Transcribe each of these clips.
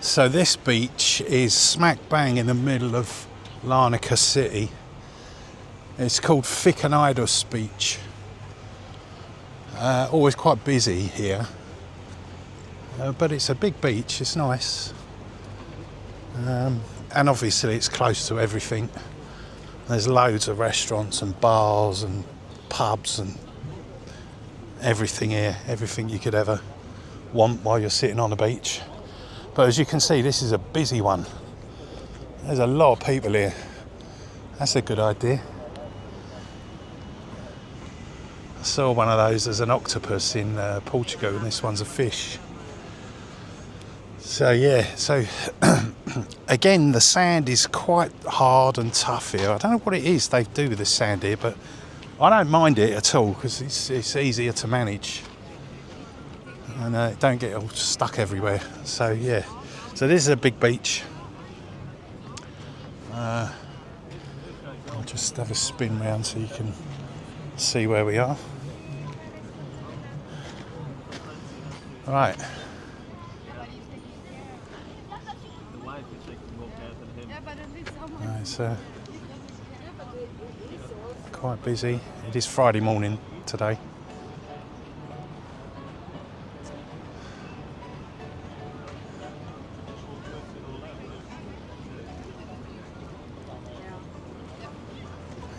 So this beach is smack bang in the middle of Larnaca city. It's called Finikoudes Beach. Always quite busy here, but it's a big beach, it's nice. And obviously it's close to everything. There's loads of restaurants and bars and pubs and everything here, everything you could ever want while you're sitting on the beach. But as you can see, this is a busy one. There's a lot of people here. That's a good idea. I saw one of those as an octopus in Portugal, and this one's a fish. So yeah, so again, the sand is quite hard and tough here. I don't know what it is they do with the sand here, but I don't mind it at all because it's easier to manage. And it don't get all stuck everywhere. So yeah, so this is a big beach. I'll just have a spin round so you can see where we are. Right. It's quite busy. It is Friday morning today.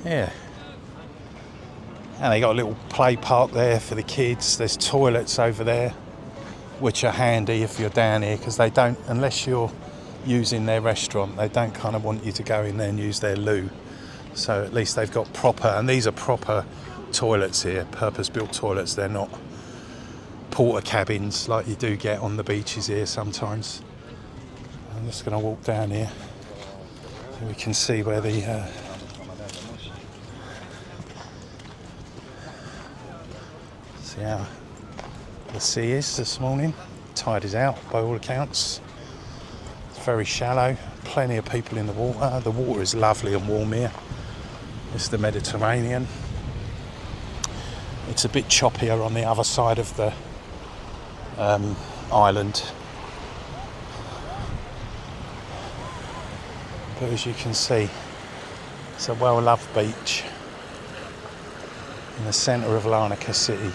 Yeah. And they got a little play park there for the kids. There's toilets over there, which are handy if you're down here, because they don't, unless you're using their restaurant, they don't kind of want you to go in there and use their loo. So at least they've got proper, and these are proper toilets here, purpose-built toilets. They're not porta cabins like you do get on the beaches here sometimes. I'm just going to walk down here so we can see where the see how the sea is this morning. Tide is out by all accounts. It's very shallow, plenty of people in the water. The water is lovely and warm here. It's the Mediterranean. It's a bit choppier on the other side of the island. But as you can see, it's a well-loved beach in the centre of Larnaca city.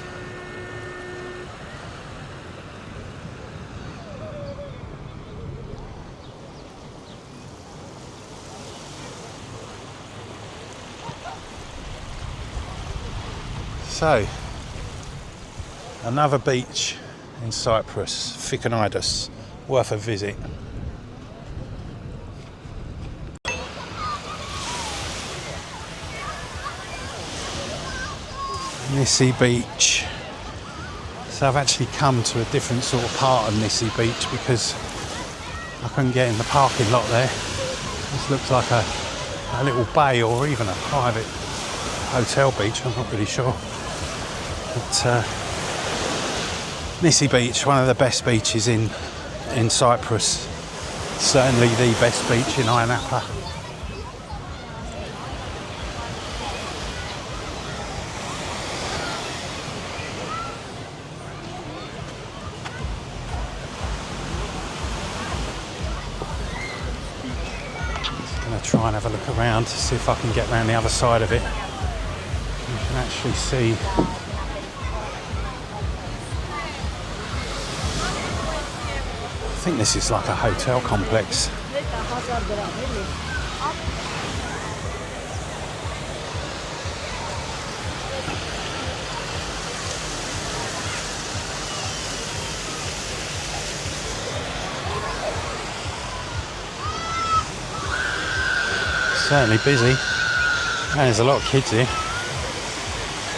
So, another beach in Cyprus, Finikoudes, worth a visit. Nissi Beach. So I've actually come to a different sort of part of Nissi Beach because I couldn't get in the parking lot there. This looks like a little bay or even a private hotel beach, I'm not really sure. But Nissi Beach, one of the best beaches in Cyprus. Certainly the best beach in Ayia Napa. Just going to try and have a look around to see if I can get around the other side of it. You can actually see I think this is like a hotel complex. Certainly busy. And there's a lot of kids here.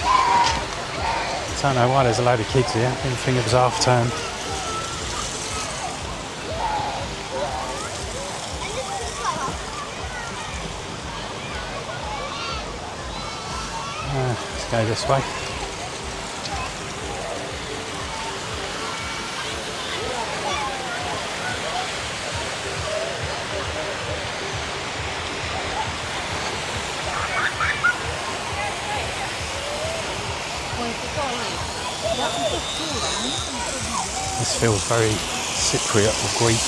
I don't know why there's a load of kids here. I didn't think it was half term. Let's go this way. This feels very Cypriot or Greek.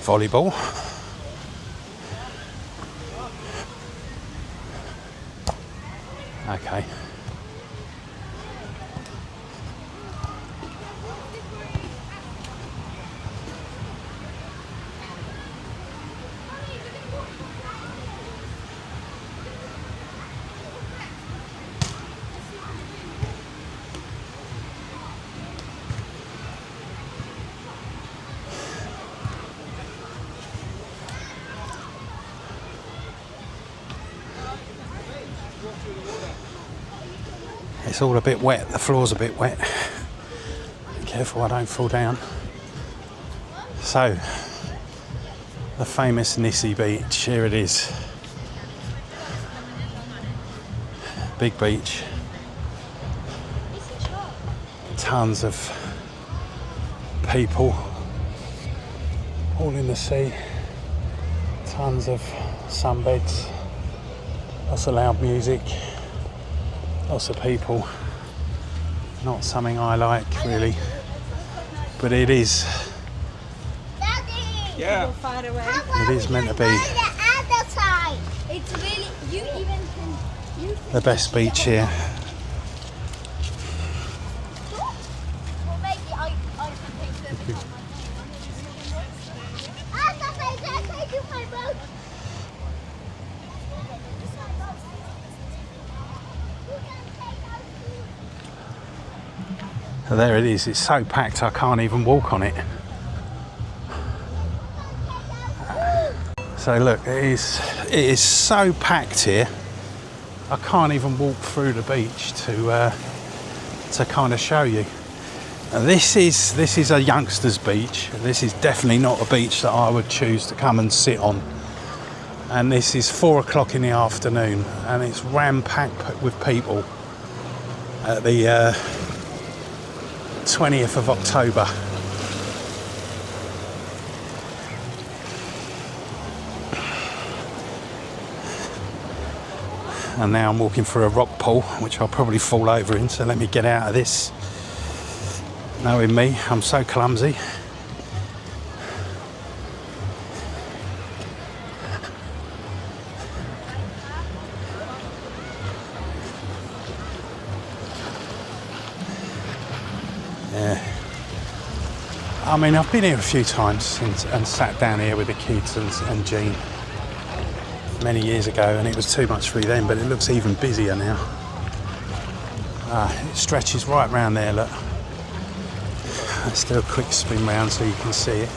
volleyball. Okay. It's all a bit wet, the floor's a bit wet. Be careful I don't fall down. So, the famous Nissi beach, here it is. Big beach. Tons of people all in the sea. Tons of sunbeds. Lots of loud music. Lots of people. Not something I like really, but it is. Yeah. It is meant to be the best beach here. So there it is, it's so packed I can't even walk on it. So look, it is so packed here, I can't even walk through the beach to kind of show you. Now this is a youngster's beach. This is definitely not a beach that I would choose to come and sit on. And this is 4 o'clock in the afternoon and it's ram-packed with people at the 20th of October. And now I'm walking through a rock pool, which I'll probably fall over in, so let me get out of this. Knowing me, I'm so clumsy. Yeah. I mean, I've been here a few times and sat down here with the kids and Jean many years ago, and it was too much for me then, but it looks even busier now. It stretches right round there, look. Let's do a quick spin round so you can see it.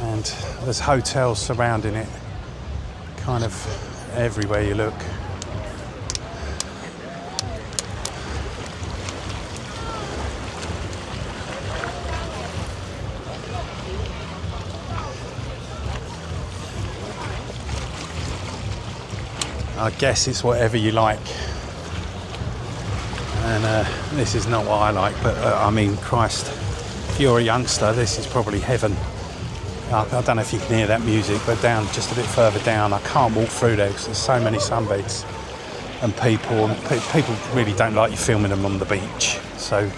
And there's hotels surrounding it, kind of everywhere you look. I guess it's whatever you like, and this is not what I like, but I mean, Christ, if you're a youngster, this is probably heaven. I don't know if you can hear that music, but down just a bit further down, I can't walk through there because there's so many sunbeds and people really don't like you filming them on the beach, so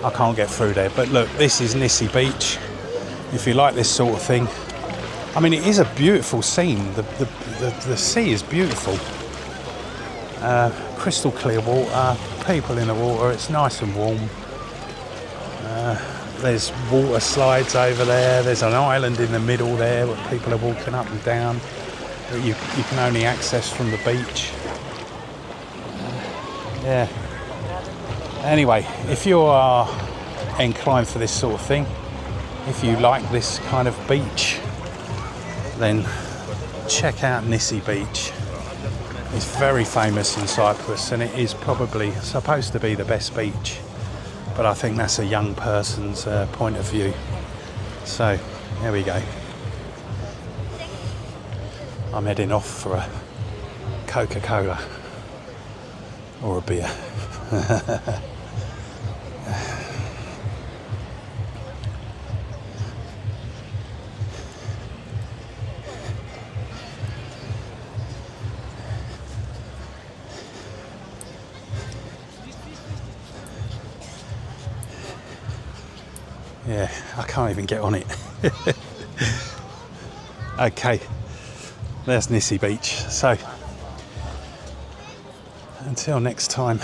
I can't get through there. But look, this is Nissi Beach. If you like this sort of thing, I mean, it is a beautiful scene. The sea is beautiful. Crystal clear water, people in the water, it's nice and warm. There's water slides over there. There's an island in the middle there where people are walking up and down that you can only access from the beach. Yeah. Anyway, if you are inclined for this sort of thing, if you like this kind of beach, then check out Nissi Beach. It's very famous in Cyprus and it is probably supposed to be the best beach, but I think that's a young person's point of view. So there we go. I'm heading off for a Coca-Cola or a beer. Yeah, I can't even get on it. Okay, there's Nissi Beach. So until next time.